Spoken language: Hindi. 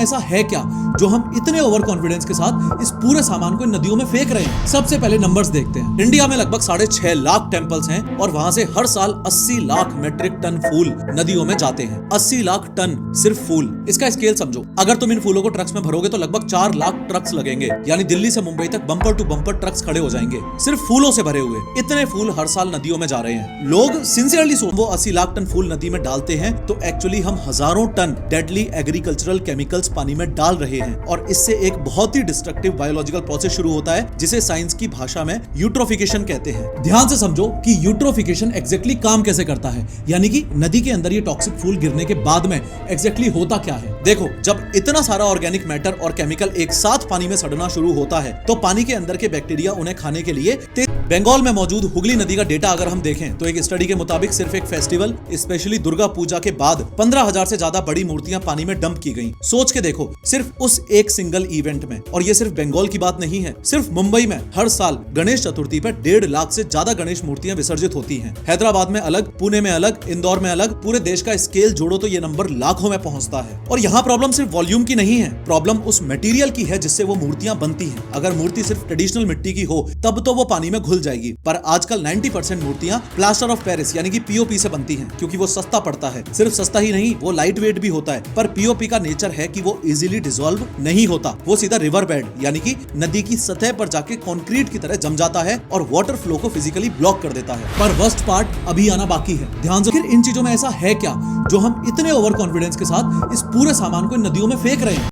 में ऐसा है क्या जो हम इतने ओवर कॉन्फिडेंस के साथ इस पूरे सामान को इन नदियों में फेंक रहे हैं। सबसे पहले नंबर्स देखते हैं। इंडिया में लगभग 6.5 लाख टेंपल्स हैं और वहां से हर साल 80 लाख मेट्रिक टन फूल नदियों में जाते हैं। 80 लाख टन सिर्फ फूल। इसका स्केल समझो, अगर तुम इन फूलों को ट्रक्स में भरोगे तो लगभग 4 लाख ट्रक्स लगेंगे, यानी दिल्ली से मुंबई तक बम्पर टू बम्पर ट्रक्स खड़े हो जाएंगे सिर्फ फूलों से भरे हुए। इतने फूल हर साल नदियों में जा रहे हैं। लोग सिंसियरली वो 80 लाख टन फूल नदी में डालते हैं तो एक्चुअली हम हजारों टन डेडली एग्रीकल्चरल केमिकल्स पानी में डाल रहे हैं और इससे एक बहुत ही डिस्ट्रक्टिव बायोलॉजिकल प्रोसेस शुरू होता है जिसे साइंस की भाषा में यूट्रोफिकेशन कहते हैं। ध्यान से समझो कि यूट्रोफिकेशन एग्जैक्टली काम कैसे करता है, यानी कि नदी के अंदर ये टॉक्सिक फूल गिरने के बाद में एग्जैक्टली होता क्या है। देखो, जब इतना सारा ऑर्गेनिक मैटर और केमिकल एक साथ पानी में सड़ना शुरू होता है तो पानी के अंदर के बैक्टीरिया उन्हें खाने के लिए बंगाल में मौजूद हुगली नदी का डेटा अगर हम देखें तो एक स्टडी के मुताबिक सिर्फ एक फेस्टिवल स्पेशली दुर्गा पूजा के बाद 15,000 से ज्यादा बड़ी मूर्तियां पानी में डंप की गईं। सोच के देखो, सिर्फ उस एक सिंगल इवेंट में। और ये सिर्फ बंगाल की बात नहीं है, सिर्फ मुंबई में हर साल गणेश चतुर्थी पर 1.5 लाख से ज्यादा गणेश मूर्तियां विसर्जित होती हैं। हैदराबाद में अलग, पुणे में अलग, इंदौर में अलग। पूरे देश का स्केल जोड़ो तो ये नंबर लाखों में पहुंचता है। और यहाँ प्रॉब्लम सिर्फ वॉल्यूम की नहीं है, प्रॉब्लम उस मटेरियल की है जिससे वो मूर्तियां बनती हैं। अगर मूर्ति सिर्फ ट्रेडिशनल मिट्टी की हो तब तो वो पानी में घुल जाएगी, पर आजकल 90% मूर्तियां प्लास्टर ऑफ पेरिस यानी कि पीओपी से बनती हैं क्योंकि वो सस्ता पड़ता है। सिर्फ सस्ता ही नहीं, वो लाइट वेट भी होता है। पर पीओपी का नेचर है कि वो इजीली डिसॉल्व नहीं होता, वो सीधा रिवर बेड यानी कि नदी की सतह पर जाके कंक्रीट की तरह जम जाता है और वाटर फ्लो को फिजिकली ब्लॉक कर देता है। पर वर्स्ट पार्ट अभी आना बाकी है। ध्यान से, इन चीजों में ऐसा है क्या जो हम इतने ओवर कॉन्फिडेंस के साथ इस पूरे सामान को इन नदियों में फेंक रहे हैं।